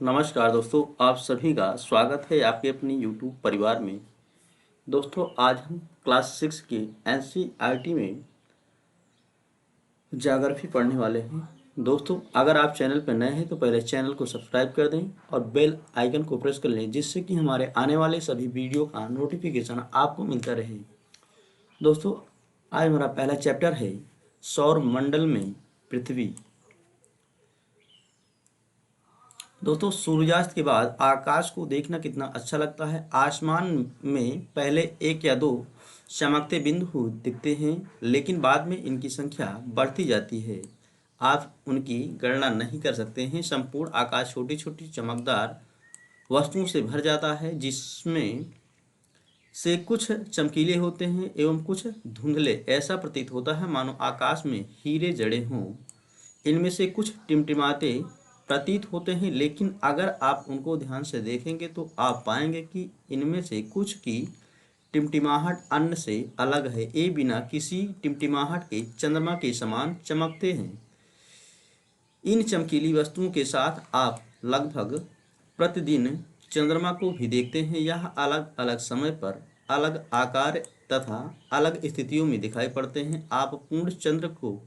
नमस्कार दोस्तों, आप सभी का स्वागत है आपके अपनी YouTube परिवार में। दोस्तों, आज हम क्लास 6 के NCERT में ज्योग्राफी पढ़ने वाले हैं। दोस्तों, अगर आप चैनल पर नए हैं तो पहले चैनल को सब्सक्राइब कर दें और बेल आइकन को प्रेस कर लें, जिससे कि हमारे आने वाले सभी वीडियो का नोटिफिकेशन आपको मिलता रहे। दोस्तों, आज हमारा पहला चैप्टर है सौर मंडल में पृथ्वी। दोस्तों, सूर्यास्त के बाद आकाश को देखना कितना अच्छा लगता है। आसमान में पहले एक या दो चमकते बिंदु दिखते हैं, लेकिन बाद में इनकी संख्या बढ़ती जाती है। आप उनकी गणना नहीं कर सकते हैं। संपूर्ण आकाश छोटी छोटी चमकदार वस्तुओं से भर जाता है, जिसमें से कुछ चमकीले होते हैं एवं कुछ धुंधले। ऐसा प्रतीत होता है मानो आकाश में हीरे जड़े हों। इनमें से कुछ टिमटिमाते प्रतीत होते हैं, लेकिन अगर आप उनको ध्यान से देखेंगे तो आप पाएंगे कि इनमें से कुछ की टिमटिमाहट अन्य से अलग है। ये बिना किसी टिमटिमाहट के चंद्रमा के समान चमकते हैं। इन चमकीली वस्तुओं के साथ आप लगभग प्रतिदिन चंद्रमा को भी देखते हैं। यह अलग अलग समय पर अलग आकार तथा अलग स्थितियों में दिखाई पड़ते हैं। आप पूर्ण चंद्र को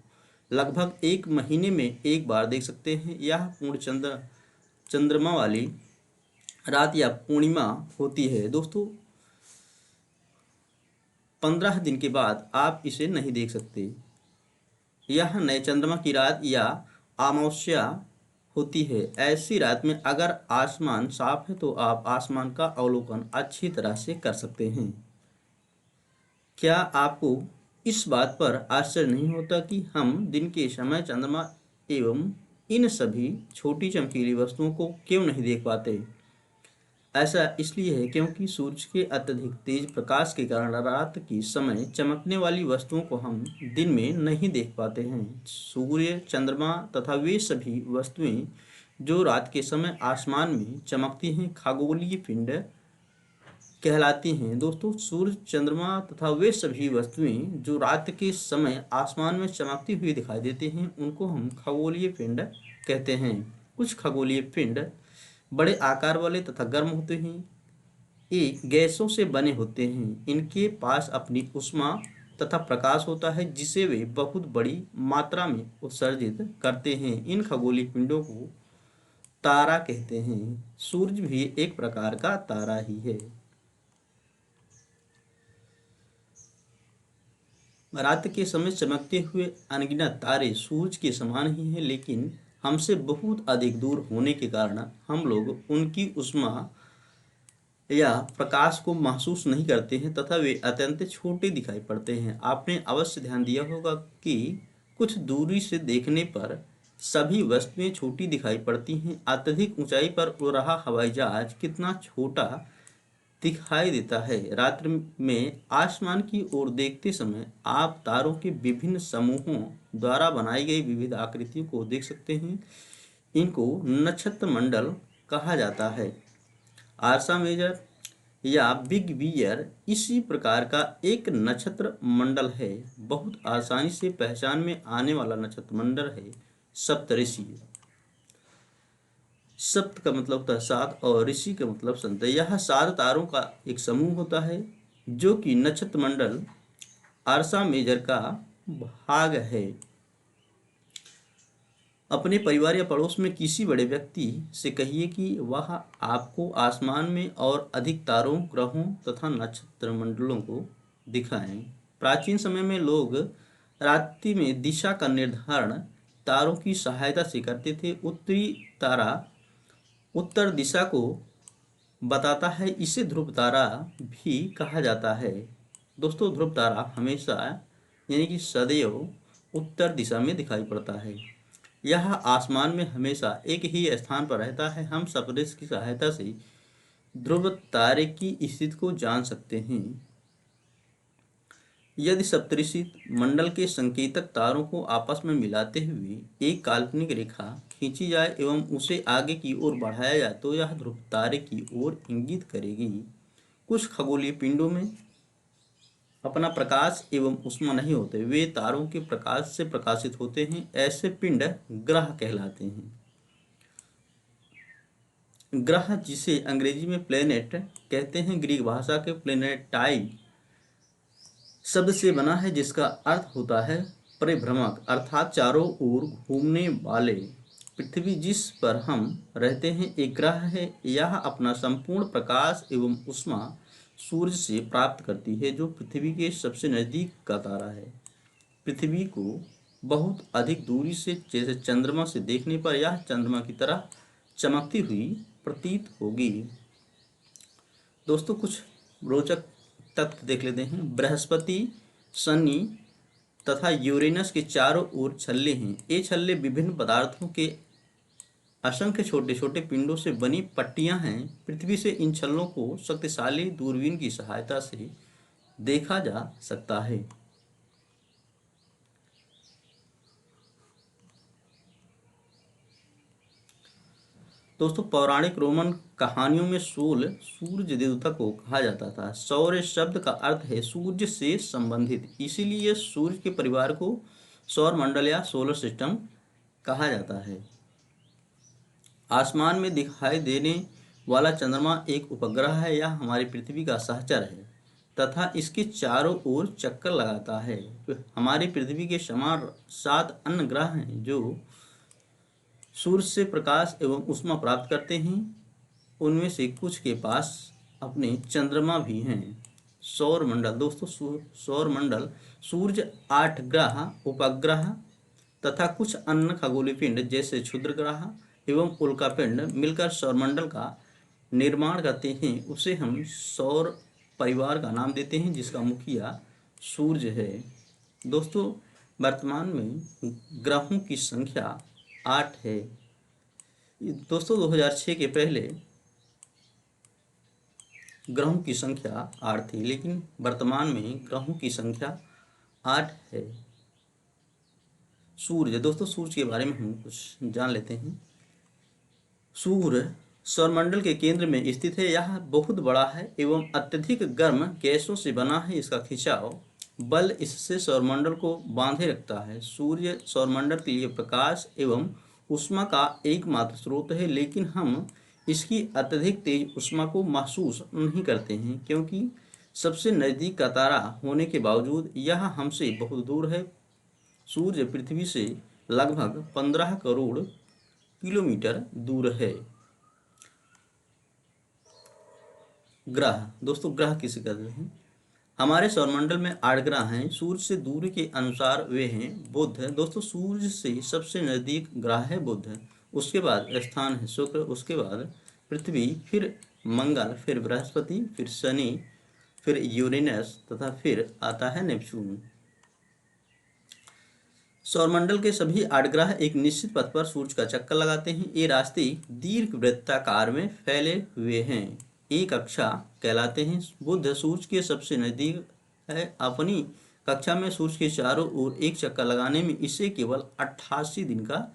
लगभग एक महीने में एक बार देख सकते हैं। यह पूर्ण चंद्रमा वाली रात या पूर्णिमा होती है। दोस्तों, 15 दिन के बाद आप इसे नहीं देख सकते। यह नए चंद्रमा की रात या अमावस्या होती है। ऐसी रात में अगर आसमान साफ है तो आप आसमान का अवलोकन अच्छी तरह से कर सकते हैं। क्या आपको इस बात पर आश्चर्य नहीं होता कि हम दिन के समय चंद्रमा एवं इन सभी छोटी चमकीली वस्तुओं को क्यों नहीं देख पाते? ऐसा इसलिए है क्योंकि सूरज के अत्यधिक तेज प्रकाश के कारण रात के समय चमकने वाली वस्तुओं को हम दिन में नहीं देख पाते हैं। सूर्य, चंद्रमा तथा वे सभी वस्तुएं जो रात के समय आसमान में चमकती हैं, खगोलीय पिंड कहलाती हैं। दोस्तों, सूर्य, चंद्रमा तथा वे सभी वस्तुएं जो रात के समय आसमान में चमकती हुई दिखाई देती हैं, उनको हम खगोलीय पिंड कहते हैं। कुछ खगोलीय पिंड बड़े आकार वाले तथा गर्म होते हैं। ये गैसों से बने होते हैं। इनके पास अपनी ऊष्मा तथा प्रकाश होता है, जिसे वे बहुत बड़ी मात्रा में उत्सर्जित करते हैं। इन खगोलीय पिंडों को तारा कहते हैं। सूरज भी एक प्रकार का तारा ही है। रात के समय चमकते हुए अनगिनत तारे सूरज के समान ही हैं, लेकिन हमसे बहुत अधिक दूर होने के कारण हम लोग उनकी ऊष्मा या प्रकाश को महसूस नहीं करते हैं तथा वे अत्यंत छोटे दिखाई पड़ते हैं। आपने अवश्य ध्यान दिया होगा कि कुछ दूरी से देखने पर सभी वस्तुएं छोटी दिखाई पड़ती हैं। अत्यधिक ऊंचाई पर उड़ रहा हवाई जहाज कितना छोटा दिखाई देता है। रात्रि में आसमान की ओर देखते समय आप तारों के विभिन्न समूहों द्वारा बनाई गई विविध आकृतियों को देख सकते हैं। इनको नक्षत्र मंडल कहा जाता है। आरसा मेजर या बिग बियर इसी प्रकार का एक नक्षत्र मंडल है। बहुत आसानी से पहचान में आने वाला नक्षत्र मंडल है सप्तऋषि। सप्त का मतलब होता है सात और ऋषि का मतलब संत। यह सात तारों का एक समूह होता है जो कि नक्षत्र मंडल आरसा मेजर का भाग है। अपने परिवार या पड़ोस में किसी बड़े व्यक्ति से कहिए कि वह आपको आसमान में और अधिक तारों, ग्रहों तथा नक्षत्र मंडलों को दिखाएं। प्राचीन समय में लोग रात्रि में दिशा का निर्धारण तारों की सहायता से करते थे। उत्तरी तारा उत्तर दिशा को बताता है। इसे ध्रुव तारा भी कहा जाता है। दोस्तों, ध्रुव तारा हमेशा यानी कि सदैव उत्तर दिशा में दिखाई पड़ता है। यह आसमान में हमेशा एक ही स्थान पर रहता है। हम सप्तऋषि की सहायता से ध्रुव तारे की स्थिति को जान सकते हैं। यदि सप्तऋषि मंडल के संकेतक तारों को आपस में मिलाते हुए एक काल्पनिक रेखा खींची जाए एवं उसे आगे की ओर बढ़ाया जाए तो यह ध्रुव तारे की ओर इंगित करेगी। कुछ खगोलीय पिंडों में अपना प्रकाश एवं ऊष्मा नहीं होते, वे तारों के प्रकाश से प्रकाशित होते हैं। ऐसे पिंड ग्रह कहलाते हैं। ग्रह जिसे अंग्रेजी में प्लेनेट कहते हैं ग्रीक भाषा के प्लेनेटाई शब्द से बना है, जिसका अर्थ होता है परिभ्रमक, अर्थात चारों ओर घूमने वाले। पृथ्वी जिस पर हम रहते हैं एक ग्रह है। यह अपना संपूर्ण प्रकाश एवं ऊष्मा सूर्य से प्राप्त करती है, जो पृथ्वी के सबसे नजदीक का तारा है। पृथ्वी को बहुत अधिक दूरी से जैसे चंद्रमा से देखने पर यह चंद्रमा की तरह चमकती हुई प्रतीत होगी। दोस्तों कुछ रोचक तथ्य देख लेते हैं। बृहस्पति, शनि तथा यूरेनस के चारों ओर छल्ले हैं। ये छल्ले विभिन्न पदार्थों के असंख्य छोटे छोटे पिंडों से बनी पट्टियां हैं। पृथ्वी से इन छल्लों को शक्तिशाली दूरबीन की सहायता से देखा जा सकता है। दोस्तों पौराणिक रोमन कहानियों में सूर्य देवता को कहा जाता था। सौर शब्द का अर्थ है सूर्य से संबंधित, इसीलिए सूर्य के परिवार को सौर मंडल या सोलर सिस्टम कहा जाता है। आसमान में दिखाई देने वाला चंद्रमा एक उपग्रह है। यह हमारी पृथ्वी का सहचर है तथा इसके चारों ओर चक्कर लगाता है। हमारी पृथ्वी के समान 7 अन्य ग्रह हैं जो सूर्य से प्रकाश एवं ऊष्मा प्राप्त करते हैं। उनमें से कुछ के पास अपने चंद्रमा भी हैं। सौर मंडल दोस्तों सौर मंडल सूर्य, 8 ग्रह, उपग्रह तथा कुछ अन्य खगोलीय पिंड जैसे क्षुद्र ग्रह एवं उल्कापिंड मिलकर सौरमंडल का निर्माण करते हैं। उसे हम सौर परिवार का नाम देते हैं, जिसका मुखिया सूर्य है। दोस्तों वर्तमान में ग्रहों की संख्या 8 है। दोस्तों 2006 के पहले ग्रहों की संख्या 8 थी, लेकिन वर्तमान में ग्रहों की संख्या 8 है। सूर्य दोस्तों सूर्य के बारे में हम कुछ जान लेते हैं। सूर्य सौरमंडल के केंद्र में स्थित है। यह बहुत बड़ा है एवं अत्यधिक गर्म गैसों से बना है। इसका खिंचाव बल इससे सौरमंडल को बांधे रखता है। सूर्य सौरमंडल के लिए प्रकाश एवं ऊष्मा का एकमात्र स्रोत है, लेकिन हम इसकी अत्यधिक तेज ऊष्मा को महसूस नहीं करते हैं, क्योंकि सबसे नज़दीक का तारा होने के बावजूद यह हमसे बहुत दूर है। सूर्य पृथ्वी से लगभग 15 करोड़ किलोमीटर दूर है। ग्रह दोस्तों ग्रह किसे कहते हैं? हमारे सौरमंडल में 8 ग्रह हैं। सूर्य से दूरी के अनुसार वे हैं बुध। दोस्तों सूर्य से सबसे नज़दीक ग्रह है बुध, उसके बाद स्थान है शुक्र, उसके बाद पृथ्वी, फिर मंगल, फिर बृहस्पति, फिर शनि, फिर यूरेनस तथा फिर आता है नेपच्यून। सौरमंडल के सभी 8 ग्रह एक निश्चित पथ पर सूर्य का चक्कर लगाते हैं। ये रास्ते दीर्घवृत्ताकार में फैले हुए हैं, एक कक्षा कहलाते हैं। बुध सूर्य के सबसे नजदीक है। अपनी कक्षा में सूर्य के चारों ओर एक चक्कर लगाने में इसे केवल 88 दिन का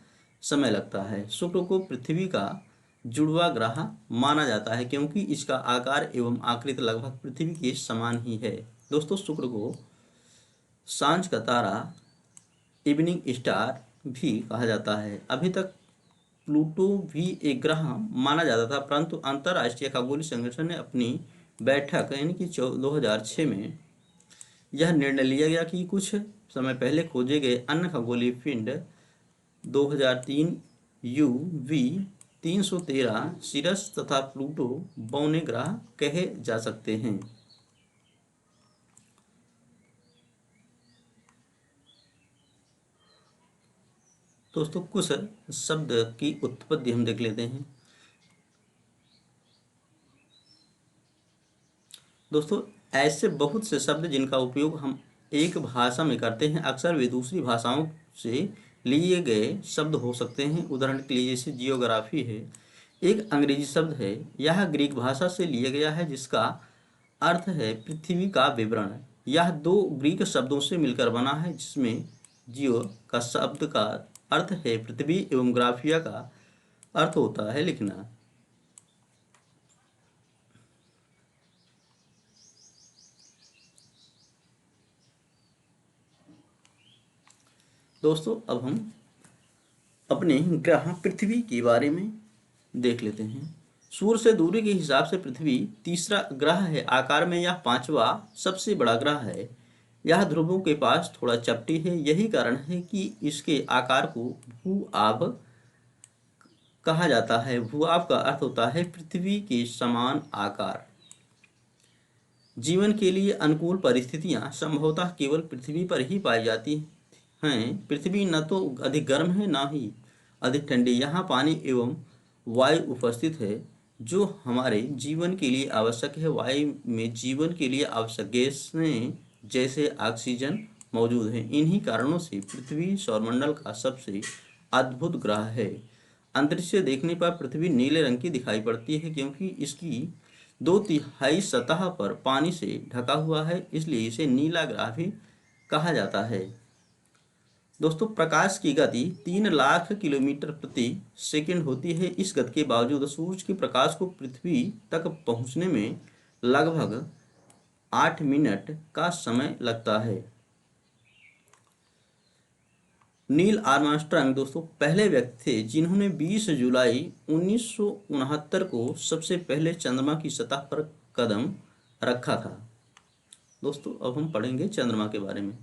समय लगता है। शुक्र को पृथ्वी का जुड़वा ग्रह माना जाता है, क्योंकि इसका आकार एवं आकृति लगभग पृथ्वी के समान ही है। दोस्तों शुक्र को सांझ का तारा, इवनिंग स्टार भी कहा जाता है। अभी तक प्लूटो भी एक ग्रह माना जाता था, परंतु अंतर्राष्ट्रीय खगोलीय संगठन ने अपनी बैठक यानी कि 2006 में यह निर्णय लिया गया कि कुछ समय पहले खोजे गए अन्य खगोलीय पिंड 2003 UV 313 सिरस तथा प्लूटो बौने ग्रह कहे जा सकते हैं। दोस्तों कुछ शब्द की उत्पत्ति हम देख लेते हैं। दोस्तों ऐसे बहुत से शब्द जिनका उपयोग हम एक भाषा में करते हैं, अक्सर वे दूसरी भाषाओं से लिए गए शब्द हो सकते हैं। उदाहरण के लिए जैसे जियोग्राफी है, एक अंग्रेजी शब्द है। यह ग्रीक भाषा से लिया गया है, जिसका अर्थ है पृथ्वी का विवरण। यह 2 ग्रीक शब्दों से मिलकर बना है, जिसमें जियो का शब्द का अर्थ है पृथ्वी एवं ग्राफिया का अर्थ होता है लिखना। दोस्तों अब हम अपने ग्रह पृथ्वी के बारे में देख लेते हैं। सूर्य से दूरी के हिसाब से पृथ्वी तीसरा ग्रह है। आकार में यह पांचवा सबसे बड़ा ग्रह है। यह ध्रुवों के पास थोड़ा चपटी है। यही कारण है कि इसके आकार को भू आब कहा जाता है। भू आब का अर्थ होता है पृथ्वी के समान आकार। जीवन के लिए अनुकूल परिस्थितियां संभवतः केवल पृथ्वी पर ही पाई जाती हैं। पृथ्वी न तो अधिक गर्म है न ही अधिक ठंडी। यहाँ पानी एवं वायु उपस्थित है जो हमारे जीवन के लिए आवश्यक है। वायु में जीवन के लिए आवश्यक गैसें जैसे ऑक्सीजन मौजूद है। इन्हीं कारणों से पृथ्वी सौरमंडल का सबसे अद्भुत ग्रह है। अंतरिक्ष से देखने पर पृथ्वी नीले रंग की दिखाई पड़ती है क्योंकि इसकी 2/3 सतह पर पानी से ढका हुआ है, इसलिए इसे नीला ग्रह भी कहा जाता है। दोस्तों, प्रकाश की गति 3 लाख किलोमीटर प्रति सेकंड होती है। इस गति के बावजूद सूरज के प्रकाश को पृथ्वी तक पहुंचने में लगभग 8 मिनट का समय लगता है। नील आर्मस्ट्रांग दोस्तों पहले व्यक्ति थे जिन्होंने 20 जुलाई 1969 को सबसे पहले चंद्रमा की सतह पर कदम रखा था। दोस्तों, अब हम पढ़ेंगे चंद्रमा के बारे में।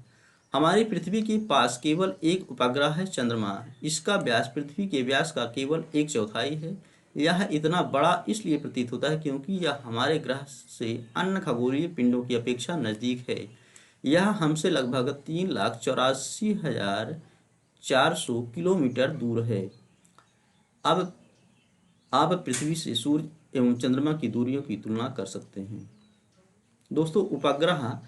हमारी पृथ्वी के पास केवल एक उपग्रह है, चंद्रमा। इसका व्यास पृथ्वी के व्यास का केवल 1/4 है। यह इतना बड़ा इसलिए प्रतीत होता है क्योंकि यह हमारे ग्रह से अन्य खगोलीय पिंडों की अपेक्षा नजदीक है। यह हमसे लगभग 3,84,400 किलोमीटर दूर है। अब आप पृथ्वी से सूर्य एवं चंद्रमा की दूरियों की तुलना कर सकते हैं। दोस्तों, उपग्रह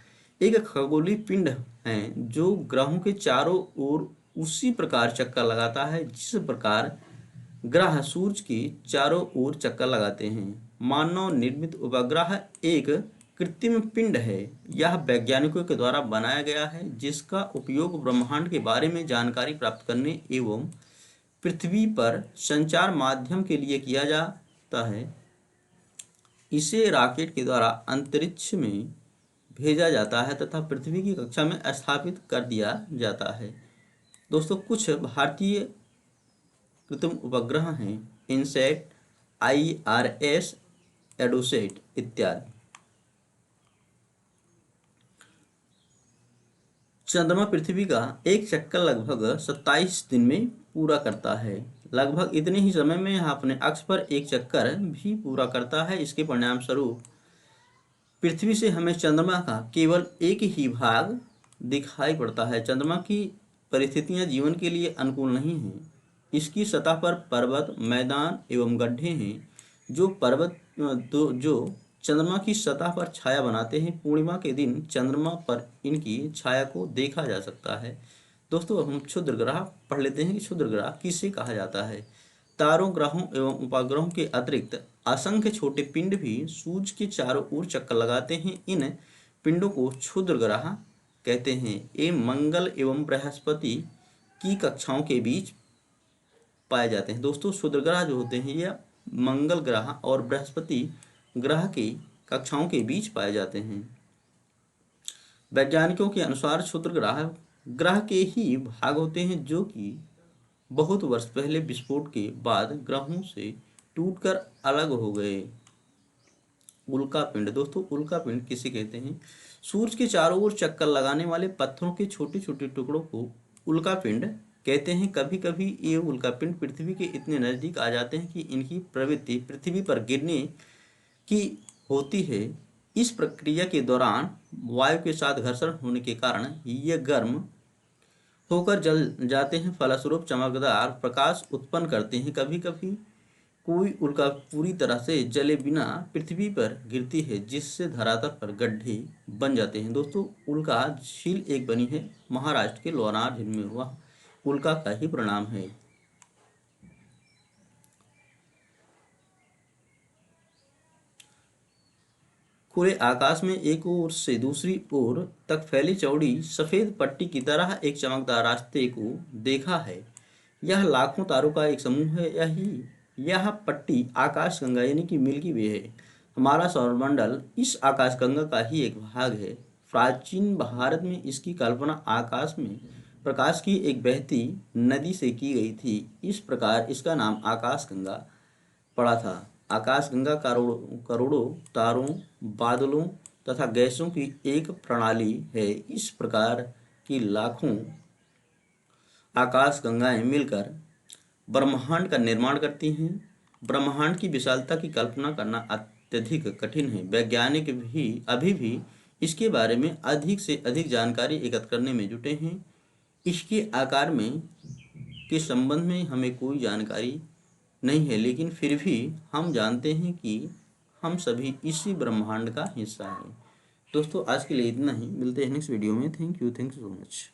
एक खगोलीय पिंड हैं जो ग्रहों के चारों ओर उसी प्रकार चक्कर लगाता है जिस प्रकार ग्रह सूर्य के चारों ओर चक्कर लगाते हैं। मानव निर्मित उपग्रह एक कृत्रिम पिंड है। यह वैज्ञानिकों के द्वारा बनाया गया है जिसका उपयोग ब्रह्मांड के बारे में जानकारी प्राप्त करने एवं पृथ्वी पर संचार माध्यम के लिए किया जाता है। इसे रॉकेट के द्वारा अंतरिक्ष में भेजा जाता है तथा पृथ्वी की कक्षा में स्थापित कर दिया जाता है। दोस्तों, कुछ भारतीय कृत्रिम उपग्रह हैं इनसैट, IRS, एडोसैट इत्यादि। चंद्रमा पृथ्वी का एक चक्कर लगभग 27 दिन में पूरा करता है। लगभग इतने ही समय में यह अपने अक्ष पर एक चक्कर भी पूरा करता है। इसके परिणाम स्वरूप पृथ्वी से हमें चंद्रमा का केवल एक ही भाग दिखाई पड़ता है। चंद्रमा की परिस्थितियां जीवन के लिए अनुकूल नहीं हैं। इसकी सतह पर पर्वत, मैदान एवं गड्ढे हैं। जो चंद्रमा की सतह पर छाया बनाते हैं। पूर्णिमा के दिन चंद्रमा पर इनकी छाया को देखा जा सकता है। दोस्तों, अब हम क्षुद्र ग्रह पढ़ लेते हैं कि क्षुद्र ग्रह किसे कहा जाता है। तारों, ग्रहों एवं उपग्रहों के अतिरिक्त असंख्य छोटे पिंड भी सूर्य के चारों ओर चक्कर लगाते हैं। इन पिंडों को क्षुद्र ग्रह कहते हैं। ये मंगल एवं बृहस्पति की कक्षाओं के बीच पाए जाते हैं। दोस्तों, क्षुद्र ग्रह जो होते हैं यह मंगल ग्रह और बृहस्पति ग्रह की कक्षाओं के बीच पाए जाते हैं। वैज्ञानिकों के अनुसार क्षुद्र ग्रह के ही भाग होते हैं जो कि बहुत वर्ष पहले विस्फोट के बाद ग्रहों से टूटकर अलग हो गए। उल्का पिंड। दोस्तों, उल्का पिंड किसे कहते हैं? सूर्य के चारों ओर चक्कर लगाने वाले पत्थरों के छोटे छोटे टुकड़ों को उल्का पिंड कहते हैं। कभी कभी ये उल्का पिंड पृथ्वी के इतने नजदीक आ जाते हैं कि इनकी प्रवृत्ति पृथ्वी पर गिरने की होती है। इस प्रक्रिया के दौरान वायु के साथ घर्षण होने के कारण ये गर्म होकर जल जाते हैं। फलस्वरूप चमकदार प्रकाश उत्पन्न करते हैं। कभी कभी कोई उल्का पूरी तरह से जले बिना पृथ्वी पर गिरती है जिससे धरातल पर गड्ढे बन जाते हैं। दोस्तों, उल्का झील एक बनी है महाराष्ट्र के लोनार झील में हुआ उल्का का ही परिणाम है। खुले आकाश में एक ओर से दूसरी ओर तक फैली चौड़ी सफेद पट्टी की तरह एक चमकदार रास्ते को देखा है। यह लाखों तारों का एक समूह है। यह पट्टी आकाशगंगा यानी कि मिल्की वे है। हमारा सौरमंडल इस आकाशगंगा का ही एक भाग है। प्राचीन भारत में इसकी कल्पना आकाश में प्रकाश की एक बहती नदी से की गई थी। इस प्रकार इसका नाम आकाशगंगा पड़ा था। आकाशगंगा करोड़ों करोड़ों तारों, बादलों तथा गैसों की एक प्रणाली है। इस प्रकार की लाखों आकाशगंगाएं मिलकर ब्रह्मांड का निर्माण करती हैं। ब्रह्मांड की विशालता की कल्पना करना अत्यधिक कठिन है। वैज्ञानिक भी अभी भी इसके बारे में अधिक से अधिक जानकारी एकत्र करने में जुटे हैं। इसके आकार में के संबंध में हमें कोई जानकारी नहीं है, लेकिन फिर भी हम जानते हैं कि हम सभी इसी ब्रह्मांड का हिस्सा हैं। दोस्तों, आज के लिए इतना ही। मिलते हैं नेक्स्ट वीडियो में। Thank you so much.